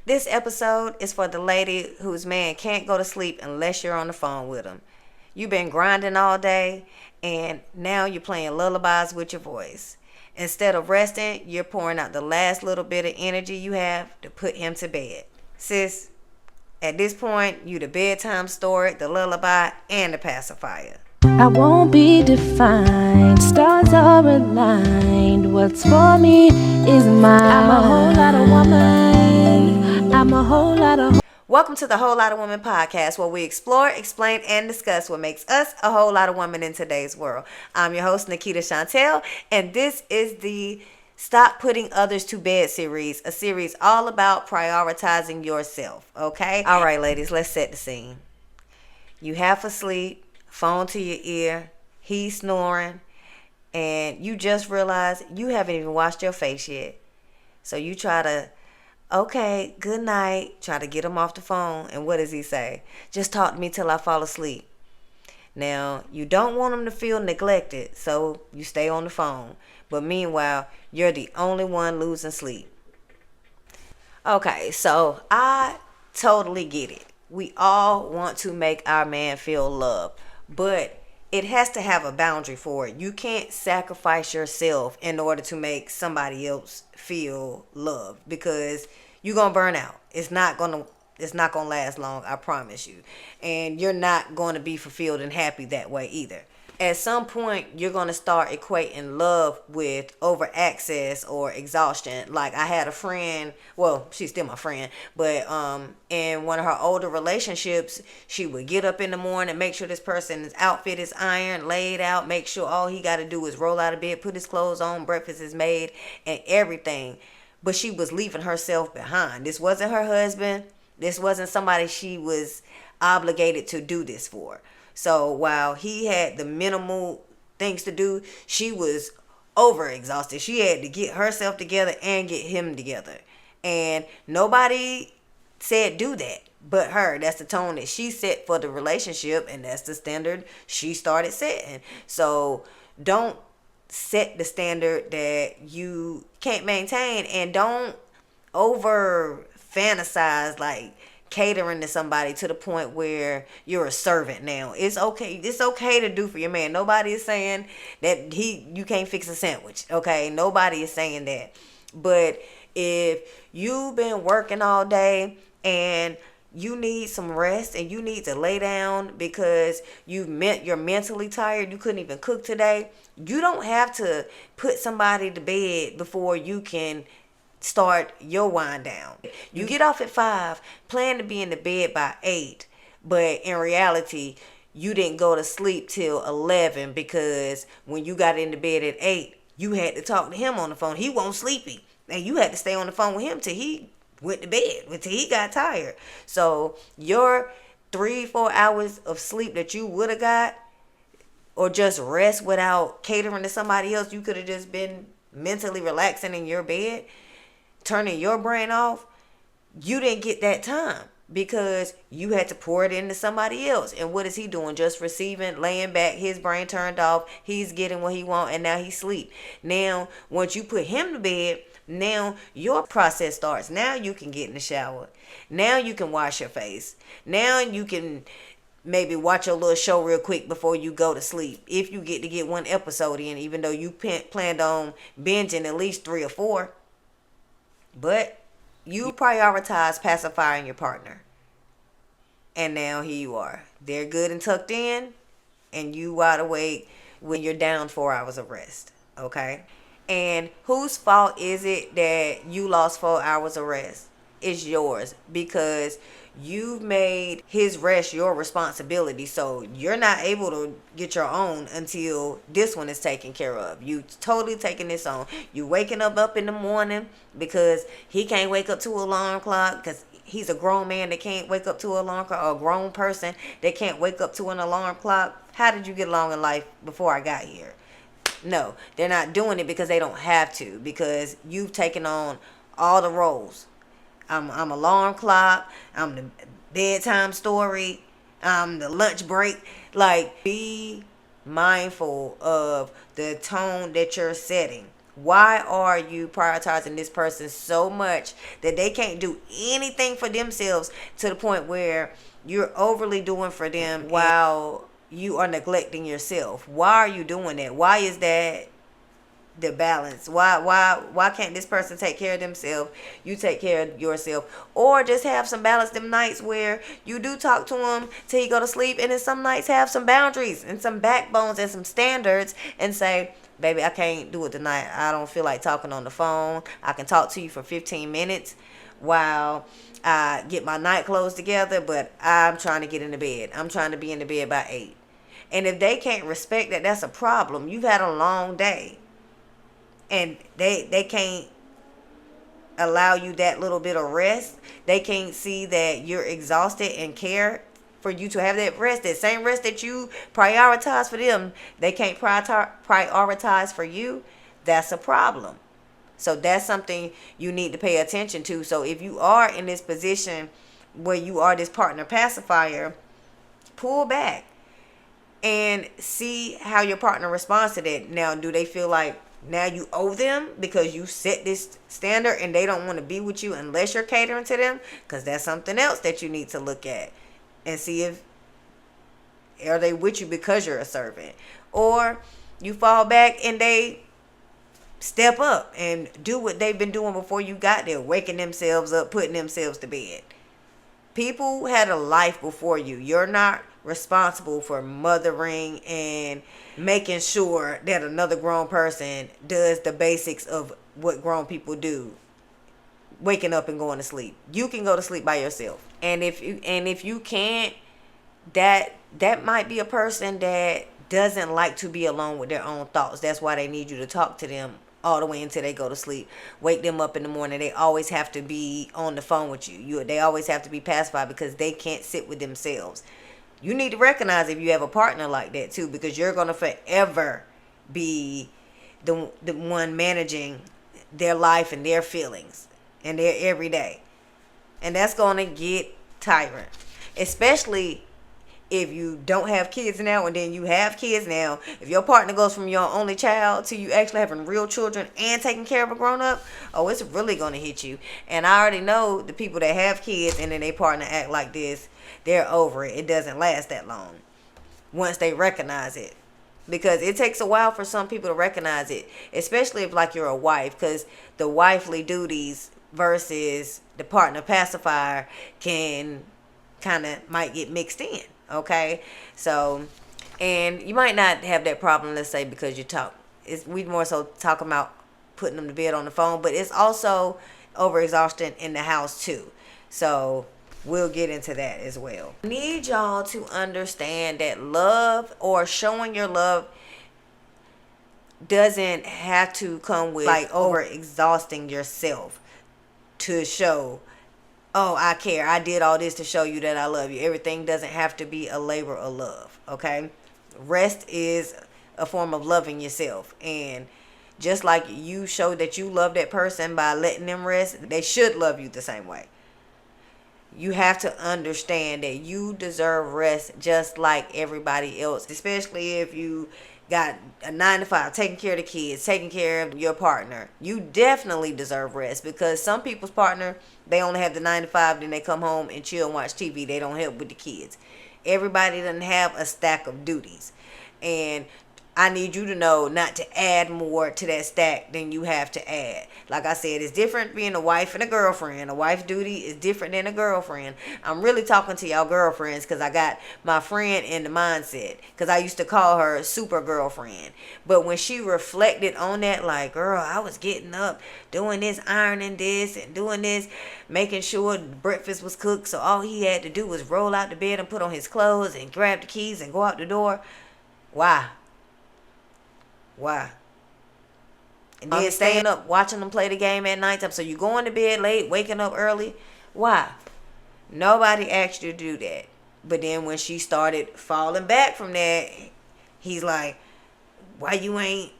This episode is for the lady whose man can't go to sleep unless you're on the phone with him. You've been grinding all day, and now you're playing lullabies with your voice. Instead of resting, you're pouring out the last little bit of energy you have to put him to bed. Sis, at this point, you the bedtime story, the lullaby, and the pacifier. I won't be defined, stars are aligned. What's for me is mine. I'm a whole lot of woman. I'm a whole lot of. Welcome to the Whole Lotta Woman Podcast, where we explore, explain, and discuss what makes us a whole lot of women in today's world. I'm your host, Nakita Shontel, and this is the Stop Putting Others to Bed series, a series all about prioritizing yourself, okay? All right, ladies, let's set the scene. You half asleep, phone to your ear, he's snoring, and you just realize you haven't even washed your face yet. So you try to, okay, good night, try to get him off the phone, and what does he say? Just talk to me till I fall asleep. Now, you don't want him to feel neglected, so you stay on the phone. But meanwhile, you're the only one losing sleep. Okay, so I totally get it. We all want to make our man feel loved, but it has to have a boundary for it. You can't sacrifice yourself in order to make somebody else feel loved, because you're gonna burn out. It's not gonna last long, I promise you. And you're not gonna be fulfilled and happy that way either. At some point, you're going to start equating love with over access or exhaustion. Like, I had a friend, well, she's still my friend, but in one of her older relationships, she would get up in the morning, make sure this person's outfit is ironed, laid out, make sure all he got to do is roll out of bed, put his clothes on, breakfast is made, and everything. But she was leaving herself behind. This wasn't her husband. This wasn't somebody she was obligated to do this for. So while he had the minimal things to do, she was overexhausted. She had to get herself together and get him together. And nobody said do that but her. That's the tone that she set for the relationship, and that's the standard she started setting. So don't set the standard that you can't maintain, and don't over fantasize like catering to somebody to the point where you're a servant now. It's okay to do for your man. Nobody is saying that you can't fix a sandwich, okay? Nobody is saying that. But if you've been working all day and you need some rest and you need to lay down because you're mentally tired, you couldn't even cook today, you don't have to put somebody to bed before you can start your wind down. You get off at 5, plan to be in the bed by 8, but in reality, you didn't go to sleep till 11 because when you got into bed at 8, you had to talk to him on the phone. He wasn't sleepy, and you had to stay on the phone with him till he went to bed, until he got tired. So your 3-4 hours of sleep that you would have got, or just rest without catering to somebody else, you could have just been mentally relaxing in your bed, turning your brain off. You didn't get that time because you had to pour it into somebody else. And what is he doing? Just receiving, laying back, his brain turned off, he's getting what he wants, and now he's asleep. Now once you put him to bed, now your process starts. Now you can get in the shower, now you can wash your face, now you can maybe watch your little show real quick before you go to sleep, if you get to get one episode in, even though you planned on binging at least 3 or 4. But you prioritize pacifying your partner. And now here you are. They're good and tucked in, and you wide awake when you're down 4 hours of rest. Okay? And whose fault is it that you lost 4 hours of rest? It's yours, because you've made his rest your responsibility. So you're not able to get your own until this one is taken care of. You totally taking this on. You waking up in the morning because he can't wake up to an alarm clock, because he's a grown man that can't wake up to an alarm clock, or a grown person that can't wake up to an alarm clock. How did you get along in life before I got here? No, they're not doing it because they don't have to, because you've taken on all the roles. I'm alarm clock, I'm the bedtime story, I'm the lunch break. Like, be mindful of the tone that you're setting. Why are you prioritizing this person so much that they can't do anything for themselves, to the point where you're overly doing for them while you are neglecting yourself? Why are you doing that? Why is that the balance? Why can't this person take care of themselves, you take care of yourself? Or just have some balance, them nights where you do talk to them till you go to sleep, and then some nights have some boundaries and some backbones and some standards, and say, baby, I can't do it tonight. I don't feel like talking on the phone. I can talk to you for 15 minutes while I get my night clothes together, but I'm trying to get into bed. I'm trying to be in the bed by 8. And if they can't respect that, that's a problem. You've had a long day, and they can't allow you that little bit of rest. They can't see that you're exhausted and care for you to have that rest, that same rest that you prioritize for them. They can't prioritize for you. That's a problem. So that's something you need to pay attention to. So if you are in this position where you are this partner pacifier, pull back and see how your partner responds to that. Now, do they feel like now you owe them because you set this standard and they don't want to be with you unless you're catering to them? Because that's something else that you need to look at and see if, are they with you because you're a servant? Or you fall back and they step up and do what they've been doing before you got there, waking themselves up, putting themselves to bed. People had a life before you. You're not responsible for mothering and making sure that another grown person does the basics of what grown people do, waking up and going to sleep. You can go to sleep by yourself. And if you can't, that might be a person that doesn't like to be alone with their own thoughts. That's why they need you to talk to them all the way until they go to sleep. Wake them up in the morning. They always have to be on the phone with you. They always have to be pacified because they can't sit with themselves. You need to recognize if you have a partner like that too, because you're going to forever be the one managing their life and their feelings and their everyday. And that's going to get tiring, especially if you don't have kids now and then you have kids now. If your partner goes from your only child to you actually having real children and taking care of a grown-up, oh, it's really going to hit you. And I already know the people that have kids and then their partner act like this, they're over it. It doesn't last that long once they recognize it. Because it takes a while for some people to recognize it, especially if like you're a wife, because the wifely duties versus the partner pacifier can might get mixed in. Okay, so, and you might not have that problem, let's say, because we more so talking about putting them to bed on the phone, but it's also overexhaustion in the house too. So we'll get into that as well. I need y'all to understand that love, or showing your love, doesn't have to come with like overexhausting yourself to show, oh, I care. I did all this to show you that I love you. Everything doesn't have to be a labor of love, okay? Rest is a form of loving yourself. And just like you show that you love that person by letting them rest, they should love you the same way. You have to understand that you deserve rest just like everybody else, especially if you got a 9-to-5, taking care of the kids, taking care of your partner. You definitely deserve rest, because some people's partner, they only have the 9-to-5, then they come home and chill and watch TV. They don't help with the kids. Everybody doesn't have a stack of duties. And I need you to know not to add more to that stack than you have to add. Like I said, it's different being a wife and a girlfriend. A wife's duty is different than a girlfriend. I'm really talking to y'all girlfriends because I got my friend in the mindset. Because I used to call her super girlfriend. But when she reflected on that, like, girl, I was getting up, doing this, ironing this, and doing this, making sure breakfast was cooked. So all he had to do was roll out the bed and put on his clothes and grab the keys and go out the door. Why? And then staying up watching them play the game at nighttime. So you going to bed late, waking up early. Why? Nobody asked you to do that. But then when she started falling back from that, he's like, why you ain't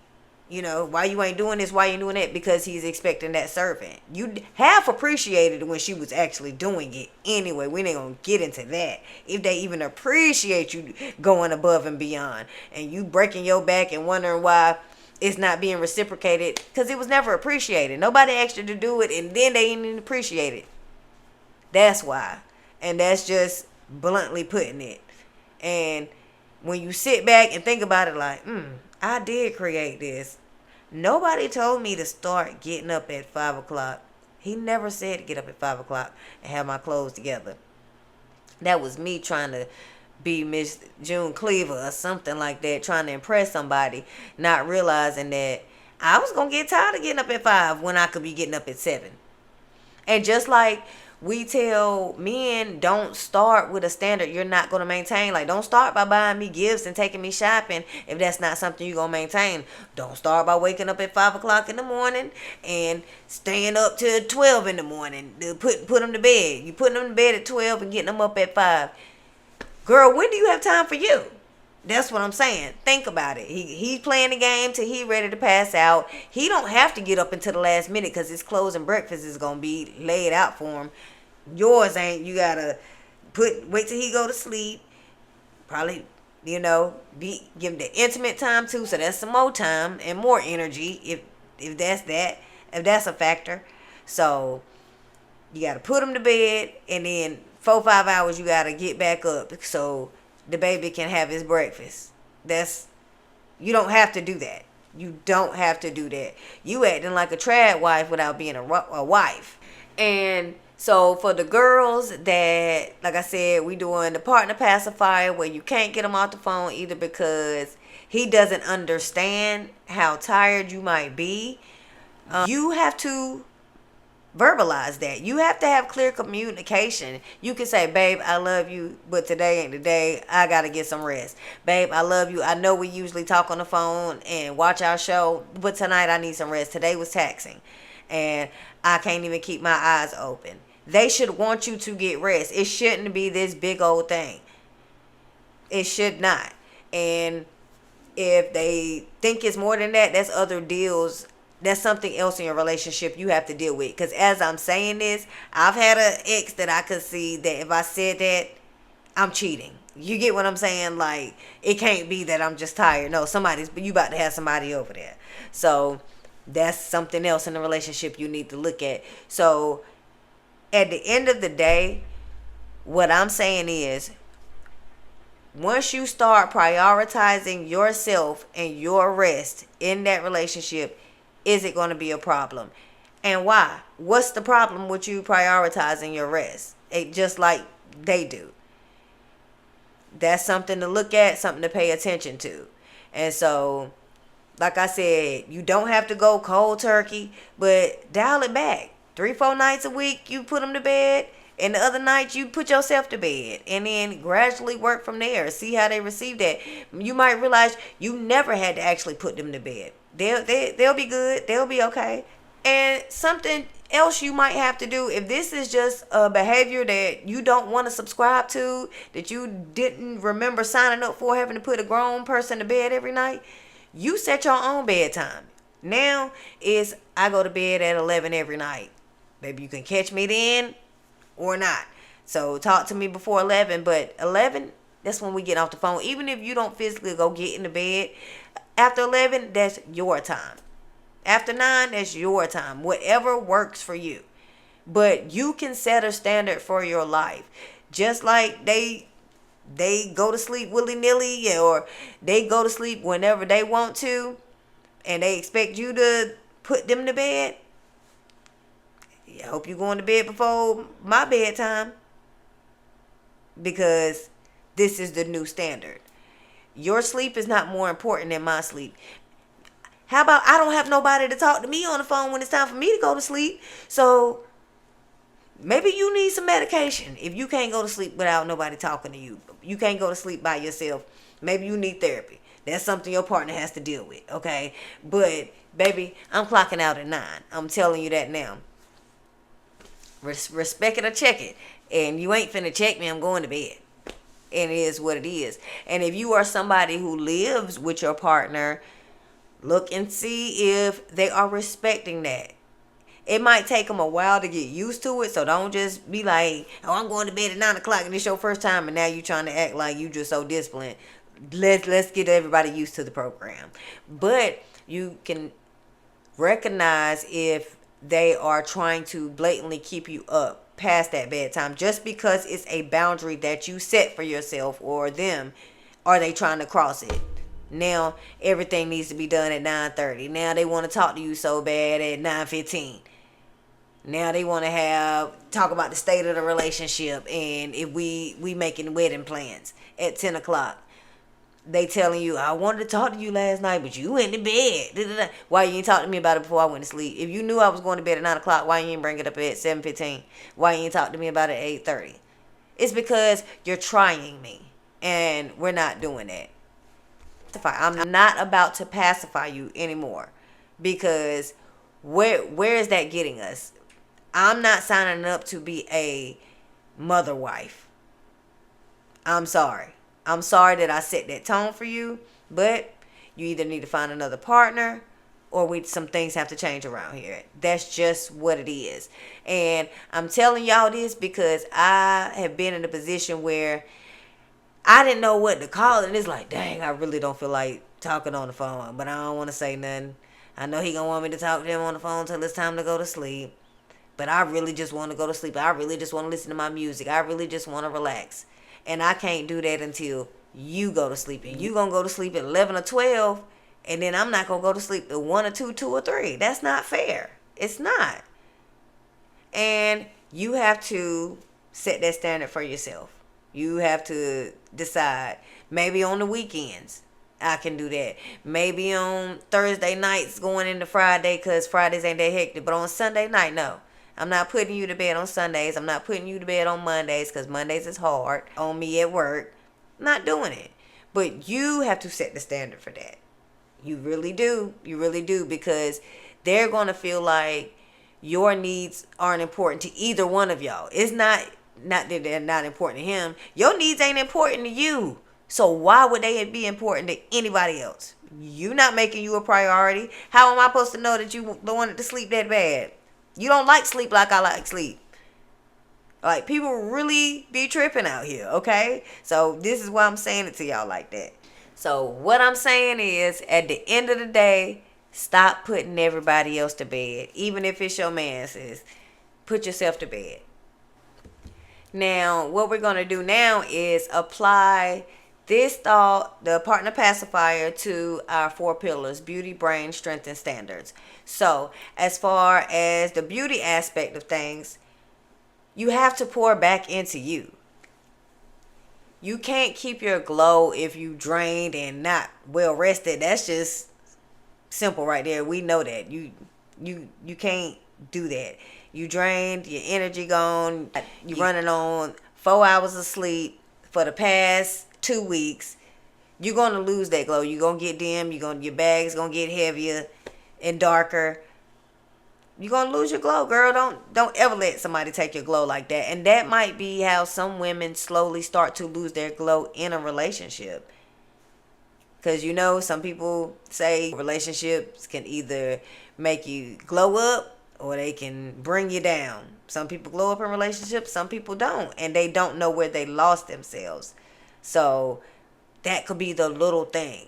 doing this? Why you doing that? Because he's expecting that servant. You half appreciated when she was actually doing it anyway. We ain't gonna get into that. If they even appreciate you going above and beyond, and you breaking your back and wondering why it's not being reciprocated because it was never appreciated. Nobody asked you to do it, and then they didn't appreciate it. That's why. And that's just bluntly putting it. And when you sit back and think about it like, I did create this. Nobody told me to start getting up at 5 o'clock. He never said to get up at 5 o'clock and have my clothes together. That was me trying to be Miss June Cleaver or something like that, trying to impress somebody, not realizing that I was going to get tired of getting up at 5 when I could be getting up at 7. And just like we tell men, don't start with a standard you're not going to maintain. Like, don't start by buying me gifts and taking me shopping if that's not something you're going to maintain. Don't start by waking up at 5 o'clock in the morning and staying up till 12 in the morning to put them to bed. You putting them to bed at 12 and getting them up at 5. Girl, when do you have time for you? That's what I'm saying. Think about it. He's playing the game till he ready to pass out. He don't have to get up until the last minute because his clothes and breakfast is going to be laid out for him. Yours ain't. You got to wait till he go to sleep. Probably, give him the intimate time too. So that's some more time and more energy if that's a factor. So you got to put him to bed, and then 4-5 hours you got to get back up so the baby can have his breakfast. You don't have to do that. You don't have to do that. You acting like a trad wife without being a wife. And so for the girls that, like I said, we doing the partner pacifier where you can't get them off the phone either because he doesn't understand how tired you might be. You have to verbalize that. You have to have clear communication. You can say, babe, I love you, but today ain't the day. I got to get some rest. Babe, I love you. I know we usually talk on the phone and watch our show, but tonight I need some rest. Today was taxing, and I can't even keep my eyes open. They should want you to get rest. It shouldn't be this big old thing. It should not. And if they think it's more than that, that's other deals. That's something else in your relationship you have to deal with. Because as I'm saying this, I've had an ex that I could see that if I said that, I'm cheating. You get what I'm saying? Like, it can't be that I'm just tired. No, you about to have somebody over there. So that's something else in the relationship you need to look at. So at the end of the day, what I'm saying is, once you start prioritizing yourself and your rest in that relationship, is it going to be a problem? And why? What's the problem with you prioritizing your rest? Just like they do. That's something to look at, something to pay attention to. And so, like I said, you don't have to go cold turkey, but dial it back. 3-4 nights a week, you put them to bed. And the other night, you put yourself to bed. And then gradually work from there. See how they receive that. You might realize you never had to actually put them to bed. They'll be good. They'll be okay. And something else you might have to do, if this is just a behavior that you don't want to subscribe to, that you didn't remember signing up for, having to put a grown person to bed every night, you set your own bedtime. Now I go to bed at 11 every night. Maybe you can catch me then or not. So talk to me before 11, but 11, that's when we get off the phone. Even if you don't physically go get in the bed, after 11, that's your time. After 9, that's your time. Whatever works for you. But you can set a standard for your life. Just like they go to sleep willy-nilly, or they go to sleep whenever they want to, and they expect you to put them to bed. I hope you're going to bed before my bedtime, because this is the new standard. Your sleep is not more important than my sleep. How about I don't have nobody to talk to me on the phone when it's time for me to go to sleep? So maybe you need some medication if you can't go to sleep without nobody talking to you. You can't go to sleep by yourself. Maybe you need therapy. That's something your partner has to deal with, okay? But, baby, I'm clocking out at 9. I'm telling you that now. Respect it or check it. And you ain't finna check me, I'm going to bed. And it is what it is. And if you are somebody who lives with your partner, look and see if they are respecting that. It might take them a while to get used to it. So don't just be like, oh, I'm going to bed at 9 o'clock and it's your first time, and now you trying to act like you just so disciplined. Let's get everybody used to the program. But You can recognize if they are trying to blatantly keep you up past that bedtime just because it's a boundary that you set for yourself or them. Are they trying to cross it? Now everything needs to be done at 9:30. Now they want to talk to you so bad at 9:15. Now they want to talk about the state of the relationship, and if we making wedding plans at 10 o'clock. They telling you, I wanted to talk to you last night, but you went to bed. Da-da-da. Why you ain't talk to me about it before I went to sleep? If you knew I was going to bed at 9 o'clock, why you ain't bring it up at 7:15? Why you ain't talk to me about it at 8:30? It's because you're trying me, and we're not doing that. I'm not about to pacify you anymore, because where is that getting us? I'm not signing up to be a mother wife. I'm sorry. I'm sorry that I set that tone for you, but you either need to find another partner or some things have to change around here. That's just what it is. And I'm telling y'all this because I have been in a position where I didn't know what to call it. And it's like, dang, I really don't feel like talking on the phone, but I don't want to say nothing. I know he gonna want me to talk to him on the phone till it's time to go to sleep, but I really just want to go to sleep. I really just want to listen to my music. I really just want to relax. And I can't do that until you go to sleep. And you going to go to sleep at 11 or 12. And then I'm not going to go to sleep at 1 or 2, 2 or 3. That's not fair. It's not. And you have to set that standard for yourself. You have to decide. Maybe on the weekends, I can do that. Maybe on Thursday nights going into Friday because Fridays ain't that hectic. But on Sunday night, no. I'm not putting you to bed on Sundays. I'm not putting you to bed on Mondays because Mondays is hard on me at work. I'm not doing it. But you have to set the standard for that. You really do. You really do, because they're going to feel like your needs aren't important to either one of y'all. It's not that they're not important to him. Your needs ain't important to you. So why would they be important to anybody else? You not making you a priority. How am I supposed to know that you wanted to sleep that bad? You don't like sleep like I like sleep. Like, people really be tripping out here, okay? So this is why I'm saying it to y'all like that. So what I'm saying is, at the end of the day, stop putting everybody else to bed. Even if it's your man, sis. Put yourself to bed. Now, what we're going to do now is apply this thought, the partner pacifier, to our 4 pillars: beauty, brain, strength, and standards. So, as far as the beauty aspect of things, you have to pour back into you. You can't keep your glow if you drained and not well rested. That's just simple right there. We know that. You can't do that. You drained, your energy gone, you running on 4 hours of sleep for the past 2 weeks. You're gonna lose that glow. You're gonna get dim. Your bag's gonna get heavier and darker. You're gonna lose your glow, girl. Don't ever let somebody take your glow like that. And that might be how some women slowly start to lose their glow in a relationship. Because some people say relationships can either make you glow up or they can bring you down. Some people glow up in relationships, some people don't. And they don't know where they lost themselves. So that could be the little thing.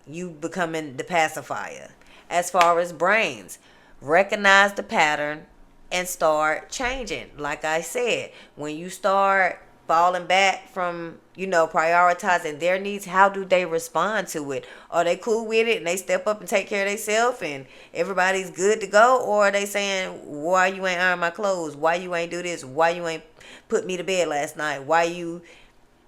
You becoming the pacifier. As far as brains, recognize the pattern and start changing. Like I said, when you start falling back from, prioritizing their needs, how do they respond to it? Are they cool with it and they step up and take care of themselves and everybody's good to go? Or are they saying, why you ain't iron my clothes? Why you ain't do this? Why you ain't put me to bed last night?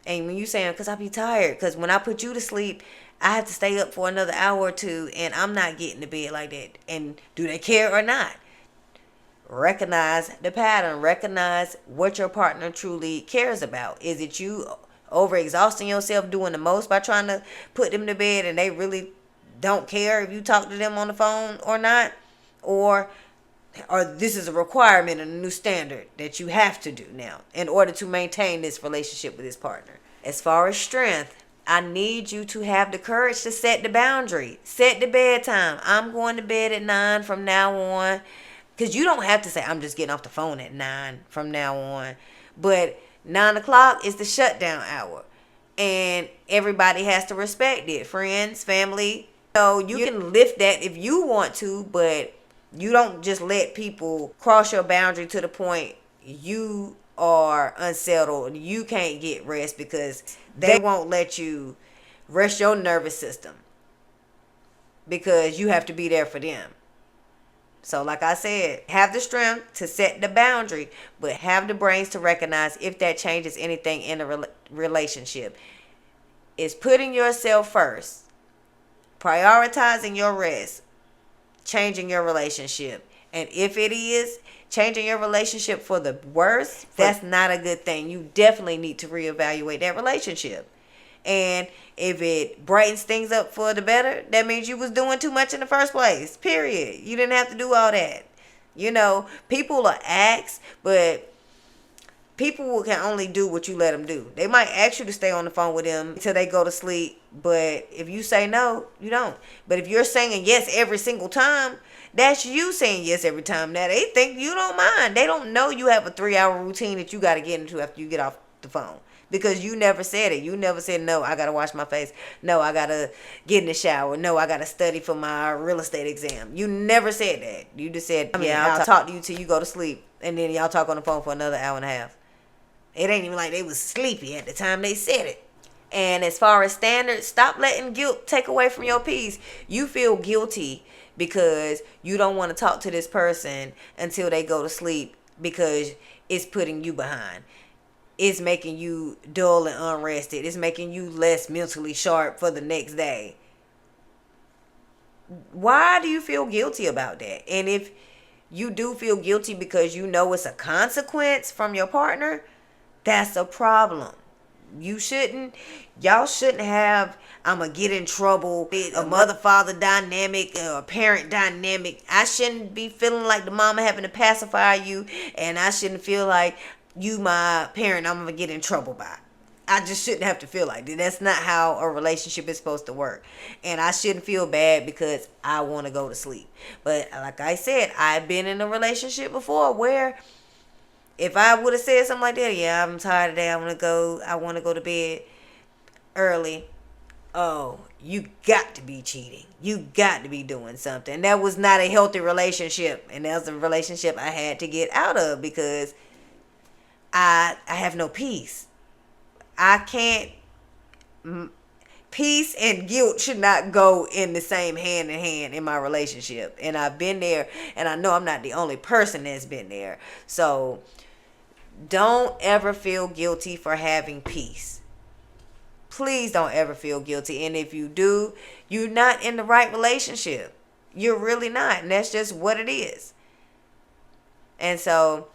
And when you saying, because I be tired, because when I put you to sleep, I have to stay up for another hour or two, and I'm not getting to bed like that. And do they care or not? Recognize the pattern. Recognize what your partner truly cares about. Is it you overexhausting yourself, doing the most by trying to put them to bed, and they really don't care if you talk to them on the phone or not? Or this is a requirement and a new standard that you have to do now in order to maintain this relationship with this partner. As far as strength, I need you to have the courage to set the boundary. Set the bedtime. I'm going to bed at 9 from now on. Because you don't have to say, I'm just getting off the phone at 9 from now on. But 9 o'clock is the shutdown hour. And everybody has to respect it. Friends, family, know, you can lift that if you want to, but you don't just let people cross your boundary to the point you are unsettled. You can't get rest because they won't let you rest your nervous system because you have to be there for them. So like I said, have the strength to set the boundary, but have the brains to recognize if that changes anything in a relationship. It's putting yourself first, prioritizing your rest, changing your relationship. And if it is changing your relationship for the worse, that's not a good thing. You definitely need to reevaluate that relationship. And if it brightens things up for the better, that means you was doing too much in the first place. Period. You didn't have to do all that. You know, people are acts, but people can only do what you let them do. They might ask you to stay on the phone with them until they go to sleep, but if you say no, you don't. But if you're saying yes every single time, that's you saying yes every time. Now, they think you don't mind. They don't know you have a 3-hour routine that you got to get into after you get off the phone. Because you never said it. You never said, no, I got to wash my face. No, I got to get in the shower. No, I got to study for my real estate exam. You never said that. You just said, I'll talk to you till you go to sleep. And then y'all talk on the phone for another hour and a half. It ain't even like they was sleepy at the time they said it. And as far as standards, stop letting guilt take away from your peace. You feel guilty because you don't want to talk to this person until they go to sleep because it's putting you behind. It's making you dull and unrested. It's making you less mentally sharp for the next day. Why do you feel guilty about that? And if you do feel guilty because you know it's a consequence from your partner, that's a problem. Y'all shouldn't have, I'm going to get in trouble, a mother-father dynamic, a parent dynamic. I shouldn't be feeling like the mama having to pacify you, and I shouldn't feel like you my parent I'm going to get in trouble by. I just shouldn't have to feel like that. That's not how a relationship is supposed to work. And I shouldn't feel bad because I want to go to sleep. But like I said, I've been in a relationship before where if I would have said something like that, yeah, I'm tired today, I want to go to bed early. Oh, you got to be cheating. You got to be doing something. That was not a healthy relationship. And that was a relationship I had to get out of because I have no peace. I can't. Peace and guilt should not go in the same hand in hand in my relationship. And I've been there, and I know I'm not the only person that's been there. So don't ever feel guilty for having peace. Please don't ever feel guilty. And if you do, you're not in the right relationship. You're really not. And that's just what it is. And so,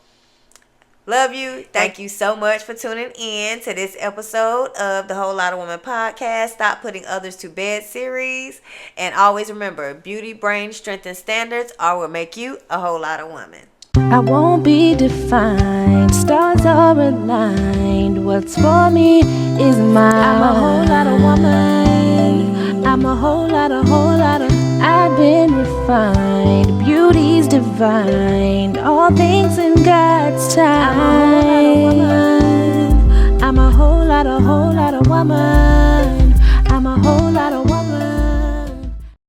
love you. Thank you so much for tuning in to this episode of the Whole Lotta Woman Podcast. Stop Putting Others to Bed series. And always remember, beauty, brain, strength, and standards are what make you a whole lot of woman. I won't be defined. Stars are aligned. What's for me is mine. I'm a whole lot of woman. I'm a whole lot of. I've been refined. Beauty's divine. All things in God's time. I'm a whole lot of woman.